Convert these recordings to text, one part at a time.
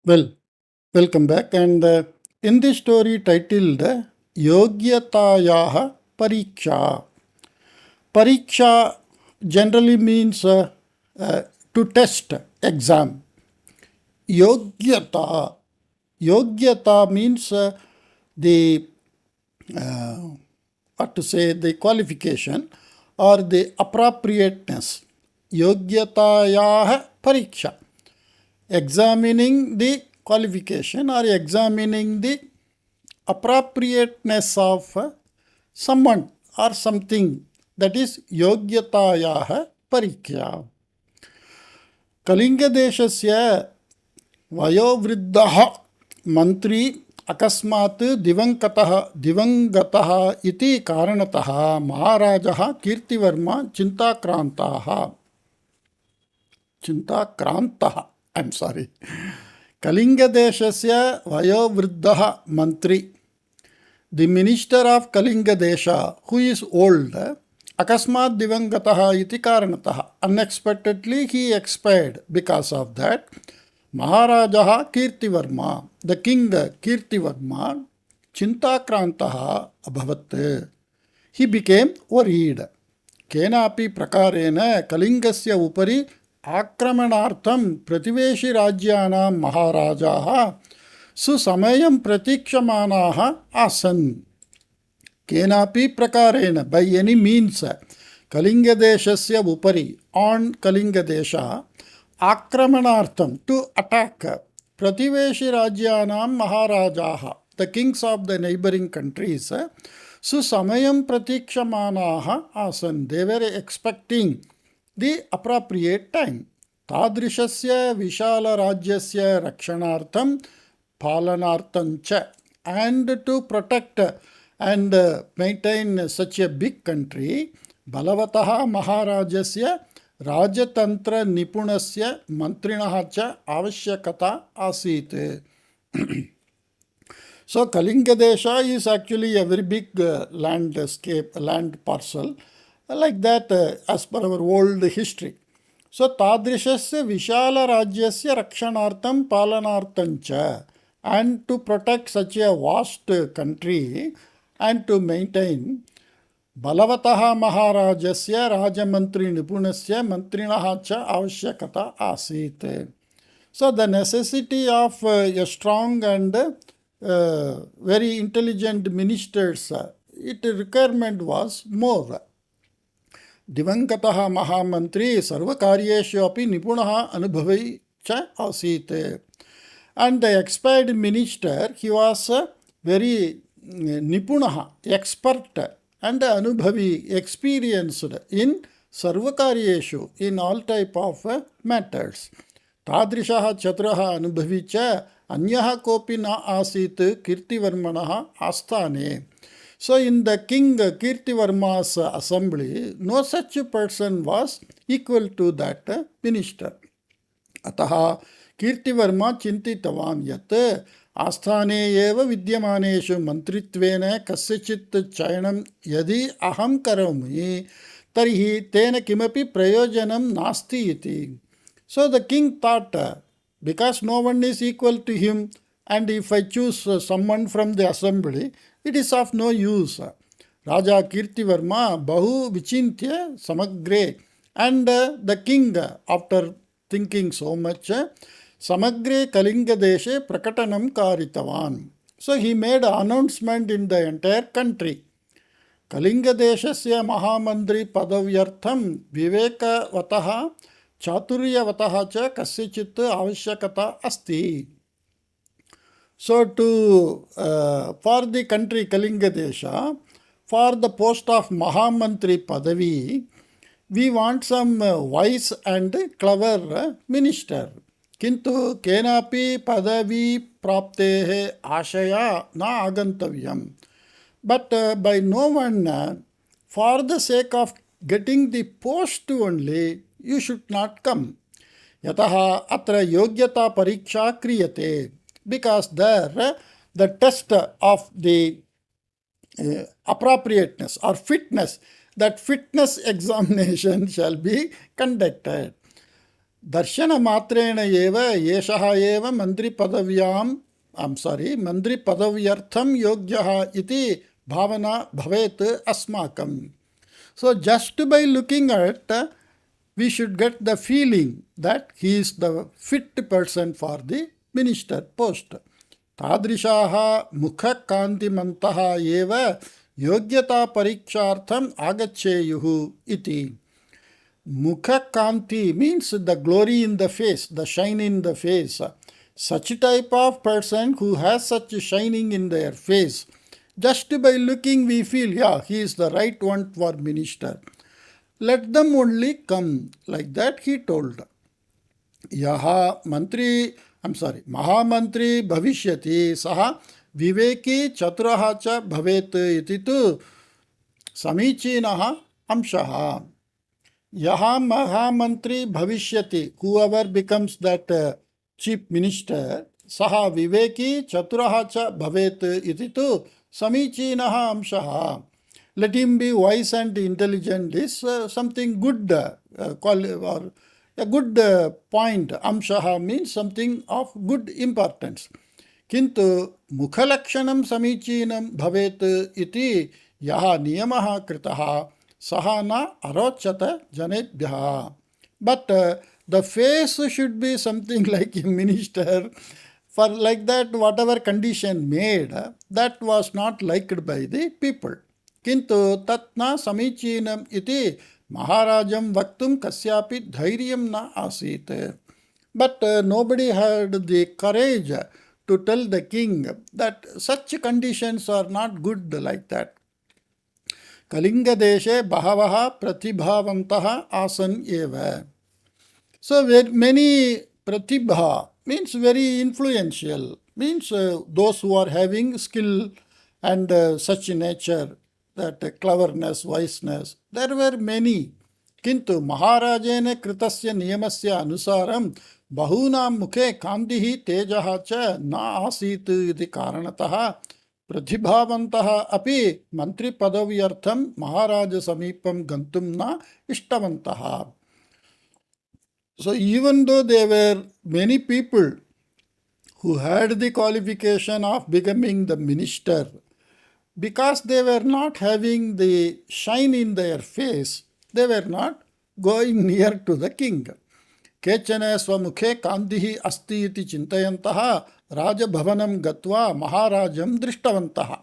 Well, welcome back. And in this story titled Yogyatayah Pariksha. Pariksha generally means to test, exam. Yogyata. Yogyata means the the qualification or the appropriateness. Yogyatayah Pariksha. Examining the qualification or examining the appropriateness of someone or something, that is Yogyatayah Pariksha. कलिंगदेशस्य वयोवृद्धः मंत्री अकस्मात् दिवंगतः इति कारणतः महाराजः कीर्तिवर्मा चिंताक्रांतः कलिंगदेशस्य वयोवृद्धः मंत्री, the minister of Kalingadesha, who is old, akasmat divangatah iti karanatah, unexpectedly he expired. Because of that, Maharajaha Kirtivarma, the king Kirtivarma, Chintakrantaha abhavat, he became worried. Kenapi prakarena Kalingasya upari आक्रमणार्थं प्रतिवेशी राज्यानां महाराजाः सुसमयं प्रतीक्षमानाः आसन्. केनापि प्रकारेण, by any means, कलिंगदेशस्य उपरि, on कलिंगदेशः, आक्रमणार्थं, to attack, प्रतिवेशी राज्यानां महाराजाः, the kings of the neighboring countries, सुसमयं प्रतीक्षमानाः आसन्, they were expecting the appropriate time. Tadrishasya Vishala Rajyasya Rakshanartham Palanartham cha, and to protect and maintain such a big country, Balavataha Maharajasya Rajatantra Nipunasya Mantrinaha cha Avashyakata Asit. So Kalingadesha is actually a very big landscape, land parcel, like that as per our old history. So Tadrishasya Vishala Rajyasya Rakshanartham Palanarthancha, and to protect such a vast country and to maintain, Balavataha Maharajasya Rajamantri Nipunasya Mantrinaha cha Avashyakata Asit. So the necessity of a strong and very intelligent ministers, its requirement was more. दिवंगतः महामंत्री सर्वकार्येषु अपि निपुणः अनुभवी च आसीत्. And the expired minister, he was very nipunah, expert and anubhavi, experienced in sarvakaryeshu, in all type of matters. Tadrishah chatrah anubhavi cha anyah kopi na asit kirtivarmanah asthane. So in the king Kirtivarma's assembly, no such person was equal to that minister. Ataha Kirtivarma chintitavan yat asthane eva vidyamaneshu mantritvena kasyachit chayanam yadi aham karomi tarihi tena kimapi prayojanam nasti iti. So the king thought, because no one is equal to him, and if I choose someone from the assembly, it is of no use. Raja Kirtivarma Bahu Vichintya Samagre, and the king, after thinking so much, Samagre Kalingadeshe Prakatanam Karitavan. So he made an announcement in the entire country. Kalingadeshasya Mahamandri Padavyartham Vivekavataha Chaturyavataha cha Kasyachit Avashyakata Asti. So for the country Kalingadesha, for the post of Mahamantri Padavi, we want some wise and clever minister. Kintu kenapi padavi praptehe ashaya na agantavyam. But by no one, for the sake of getting the post only, you should not come. Yataha atra yogyata pariksha kriyate. Because there the test of the appropriateness or fitness, that fitness examination shall be conducted. दर्शनमात्रेण एव एषः एव मन्त्रिपदव्यर्थं योग्यः इति भावना भवेत् अस्माकम्. So just by looking at, we should get the feeling that he is the fit person for the minister post. तादृशाः मुखकान्तिमन्तः एव योग्यता परीक्षार्थम् आगच्छेयुः इति. Mukhakanti means the glory in the face, the shine in the face. Such type of person who has such shining in their face, just by looking we feel, yeah, he is the right one for minister. Let them only come. Like that he told. महामंत्री भविष्यति सः विवेकी चतुरः च भवेत् इति तु समीचीनः अंशः. यः महामंत्री भविष्यति, whoever becomes that chief minister, सः विवेकी चतुरः च भवेत् इति तु समीचीनः अंशः. Let him be wise and intelligent is something good, or a good point. Amshaha means something of good importance. Kintu mukhalakshana samichinam bhavet iti yaha niyamaha kritaha saha na arochata janebhyaha. But the face should be something like a minister. For like that, whatever condition made, that was not liked by the people. Kintu tatna samichinam iti Maharajam vaktum kasyapi dhairyam na asit. But nobody had the courage to tell the king that such conditions are not good like that. Kalinga deshe bahavaha pratibhavantaha asan eva. So many pratibha means very influential, means those who are having skill and such nature, that cleverness, wiseness, there were many. Kintu Maharajene kritasya niyamasya anusaram bahunam mukhe kandihi tejaha cha na asit iti karanataha pratibhavantaha api mantri padavyartham Maharaja samipam gantum na ishtavantaha. So even though there were many people who had the qualification of becoming the minister, because they were not having the shine in their face, they were not going near to the king. Kechane swamukhe kandihi asti iti chintayantaha rajabhavanam gatva maharajam drishtavantaha.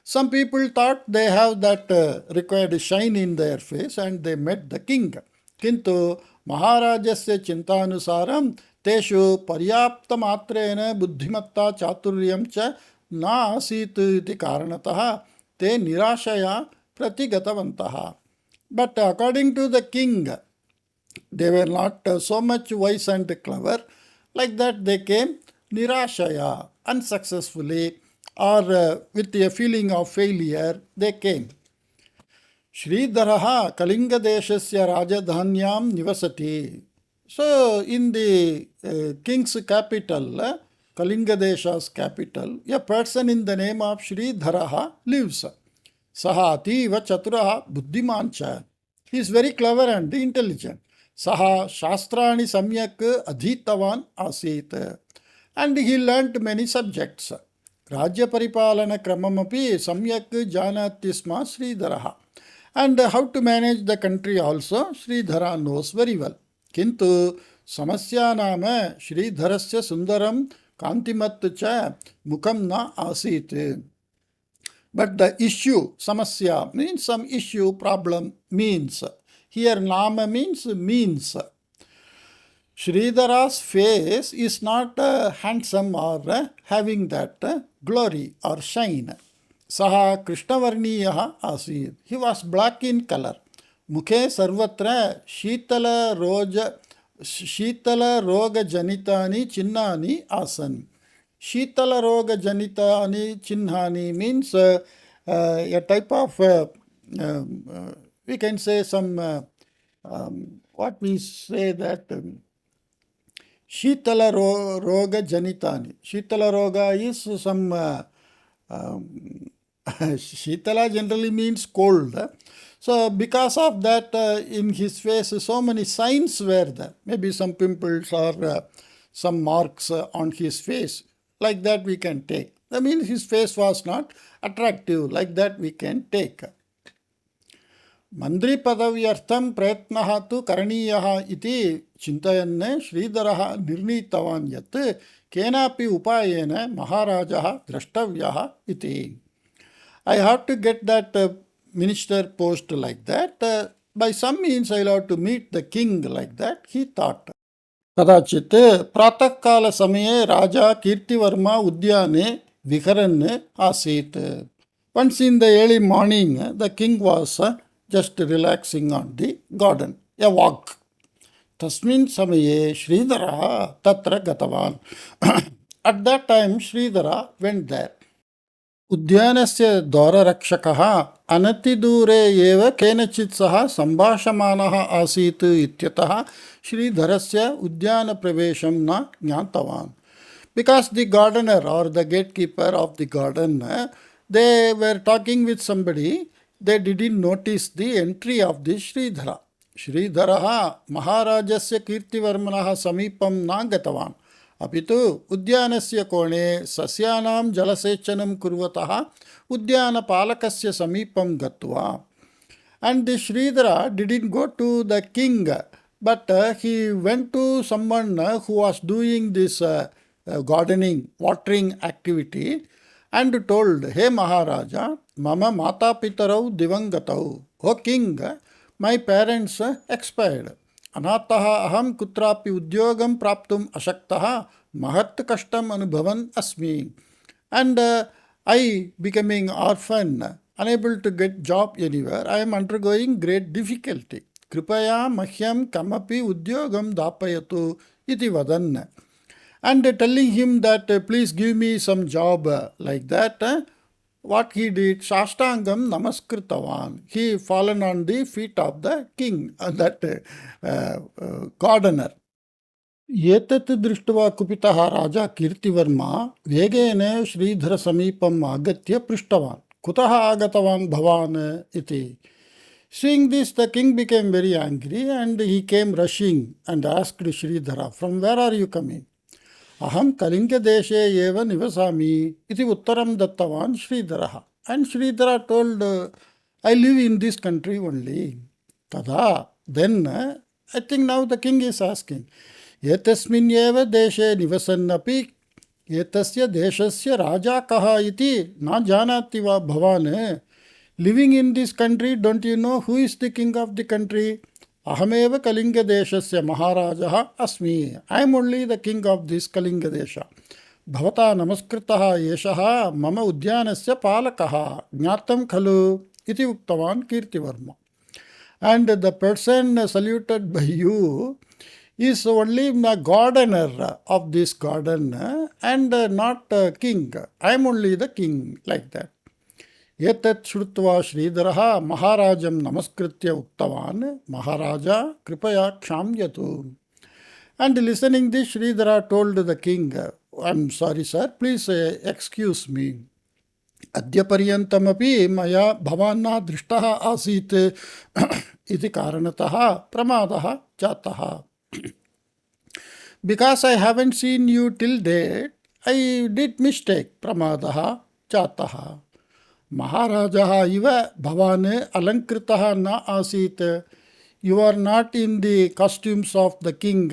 Some people thought they have that required shine in their face and they met the king. Kintu maharajasya chintanusaram teshu paryaptamatreena buddhimatta chaturyam cha na asit iti karanatah te nirashaya pratigatavantaha. But according to the king, they were not so much wise and clever. Like that they came nirashaya, unsuccessfully, or with a feeling of failure they came. Sridharaha Kalinga Deshasya Rajadhanyam Nivasati. So in the king's capital, Kalinga Desha's capital, a person in the name of Sridharaha lives. Saha ativa chaturaha buddhimancha. He is very clever and intelligent. Saha shastrani samyak adhitavan asit. And he learnt many subjects. Rajya paripalana kramamapi samyak janati sma Sridharaha. And how to manage the country also Sridhara knows very well. Kintu samasya nama Sridharasya sundaram kantimat cha mukam na asit. But the issue, samasya, means some issue, problem, means. Here nama means means. Sridhara's face is not handsome or having that glory or shine. Saha Krishnavarniyaha asid. He was black in color. Mukhe sarvatra shitala roga janitani chinnani asan. Shitala roga janitani chinnani means a type of, we can say some, what we say that, Shitala roga janitani. Shitala roga is some, Shitala generally means cold. So because of that, in his face, so many signs were there. Maybe some pimples or some marks on his face. Like that we can take. I mean, his face was not attractive. Like that we can take. मन्त्रिपदव्यर्थं प्रयत्नः तु करणीयः इति चिन्तयन् श्रीधरः निर्णीतवान् यत् केनापि उपायेन महाराजः द्रष्टव्यः इति. I have to get that minister post like that. By some means I will have to meet the king like that, he thought. कदाचित् प्रातःकालसमये राजा कीर्तिवर्मा उद्याने विहरन् आसीत्. Once in the early morning, the king was just relaxing on the garden, a walk. तस्मिन् समये श्रीधरः तत्र गतवान्. At that time, Sridhara went there. उद्यानस्य द्वाररक्षकः अनतिदूरे एव केनचित् सह सम्भाषमाणः आसीत् इत्यतः श्रीधरस्य उद्यानप्रवेशं न ज्ञातवान्. Because the gardener or the gatekeeper of the garden, they were talking with somebody, they didn't notice the entry of the Sridhara. Sridharah महाराजस्य कीर्तिवर्मणः समीपं न गतवान्. अपितु उद्यानस्य कोणे सस्यानां जलसेचनं कुर्वतः उद्यानपालकस्य समीपं गत्वा. And the Sridhara didn't go to the king, but he went to someone who was doing this gardening, watering activity, and told, "Hey Maharaja, mama mata pitarau divangatau." O king, my parents expired. अनातः अहं कुत्रापि उद्योगं प्राप्तुम् अशक्तः महत् कष्टम् अनुभवन् अस्मि. And I, becoming orphan, unable to get job anywhere, I am undergoing great difficulty. कृपया मह्यं कमपि उद्योगं दापयतु इति वदन्. And telling him that please give me some job like that, what he did, Shashtangam Namaskritavaन्. He fallen on the feet of the king, that gardener. एतत् दृष्ट्वा कुपितः राजा कीर्तिवर्मा वेगेन श्रीधरसमीपम् आगत्य पृष्टवान्, कुतः आगतवान् भवान् इति. Seeing this, the king became very angry and he came rushing and asked Sridhara, "From where are you coming?" अहं कलिङ्गदेशे एव निवसामि इति उत्तरं दत्तवान् श्रीधरः. And Sridhara told, "I live in this country only." Tada, then I think now the king is asking, एतस्मिन् एव देशे निवसन्नपि एतस्य देशस्य राजा कः इति न जानाति वा भवान्? Living in this country, don't you know who is the king of the country? अहमेव कलिङ्गदेशस्य महाराजः अस्मि. I am only the king of this कलिङ्गदेश. भवता नमस्कृतः एषः मम उद्यानस्य पालकः, ज्ञातं खलु इति उक्तवान् Kirtivarma. And the person saluted by you is only the gardener of this garden and not king. I am only the king, like that. एतत् श्रुत्वा श्रीधरः महाराजं नमस्कृत्य उक्तवान्, "महाराजा कृपया क्षाम्यतु." And listening this, Sridhara told the king, "I'm sorry sir, please excuse me. अद्यपर्यन्तमपि मया भवान् न दृष्टः आसीत् इति कारणतः प्रमादः जातः. Because I haven't seen you till date, I did mistake. प्रमादः जातः. महाराजः इव भवान् अलङ्कृतः न आसीत्. You are not in the costumes of the king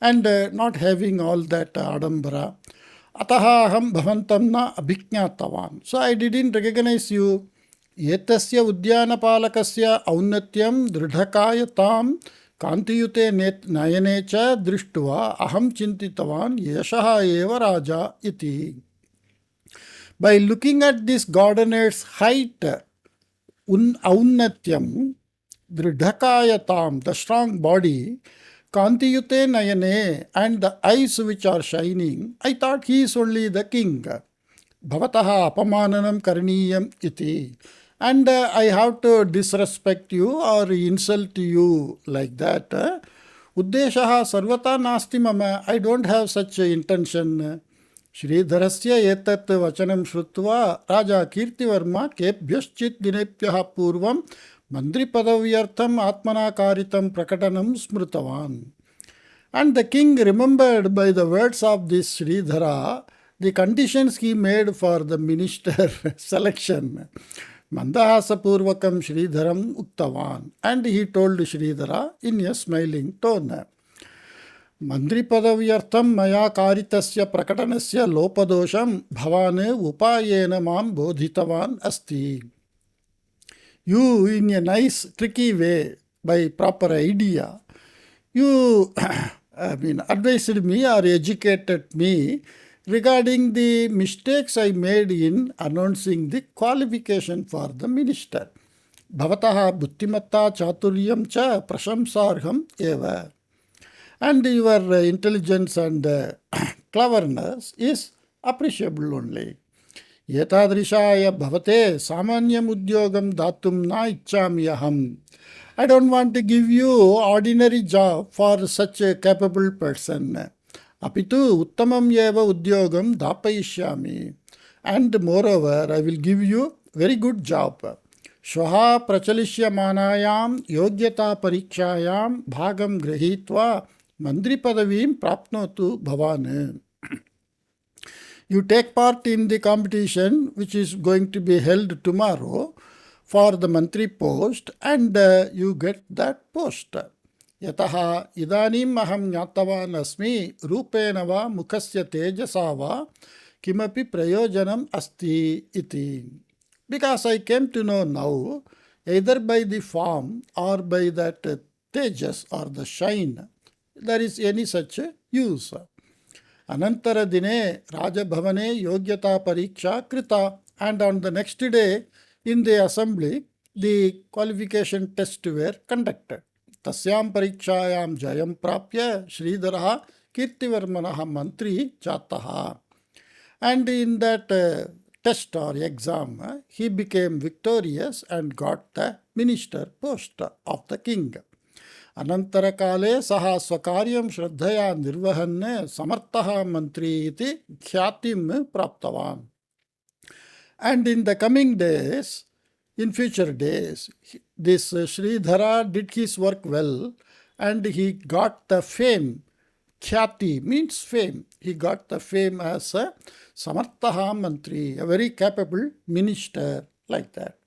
and not having all that adambara. अतः अहं भवन्तं न अभिज्ञातवान्. So I didn't recognize you. एतस्य उद्यानपालकस्य औन्नत्यं दृढकायतां कान्तियुते नयने च दृष्ट्वा अहं चिन्तितवान् एषः एव राजा इति. By looking at this gardener's height, aunatyam, dridhakayatam, the strong body, kantiyute nayane, and the eyes which are shining, I thought he is only the king. Bhavataha apamananam karaniyam iti. And I have to disrespect you or insult you like that. Uddeshaha sarvata nasti mama. I don't have such intention. श्रीधरस्य एतत् वचनं श्रुत्वा राजा कीर्तिवर्मा केभ्यश्चित् दिनेभ्यः पूर्वं Mandripadavyartham atmana karitam prakatanam smrutavan. And the king remembered by the words of this Sridhara the conditions he made for the minister selection. Mandahasa Purvakam Sridharam Uktavan. And he told Sridhara in a smiling tone. मन्त्रिपदव्यर्थं मया कारितस्य प्रकटनस्य लोपदोषं भवान् उपायेन मां बोधितवान् अस्ति. You, in a nice, tricky way, by proper idea, you advised me or educated me regarding the mistakes I made in announcing the qualification for the minister. Bhavataha buddhimatta chaturyam cha prashamsarham eva. And your intelligence and cleverness is appreciable only. Yetadrishaya bhavate samanyam udyogam datum na ichchami aham. I don't want to give you ordinary job for such a capable person. Apitu uttamam eva udyogam dapayishyami. And moreover, I will give you very good job. Shvaha prachalishyamānāyām yogyata parikṣāyām bhagam grahitva mandripadavīm prapnotu bhavāne. You take part in the competition which is going to be held tomorrow for the mantri post, and you get that post. Yataha idanim aham jnatavan asmi rupena va mukhasya tejasa va kimapi prayojanam asti iti. Because I came to know now, either by the form or by that tejas or the shine, there is any such use. Anantara dine Rajabhavane Yogyata Pariksha Krita, and on the next day in the assembly, the qualification tests were conducted. Tasyam Parikshayam Jayam Prapya Sridharaha Kirtivarmanaha Mantri Jataha. And in that test or exam, he became victorious and got the minister post of the king. Anantara kale saha swakaryam shraddhaya nirvahanne samartaha mantri iti khyatim praptavan. And in the coming days, in future days, this Sridhara did his work well and he got the fame. Khyati means fame. He got the fame as a Samartaha Mantri, a very capable minister, like that.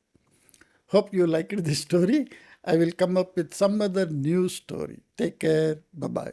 Hope you liked this story. I will come up with some other new story. Take care. Bye-bye.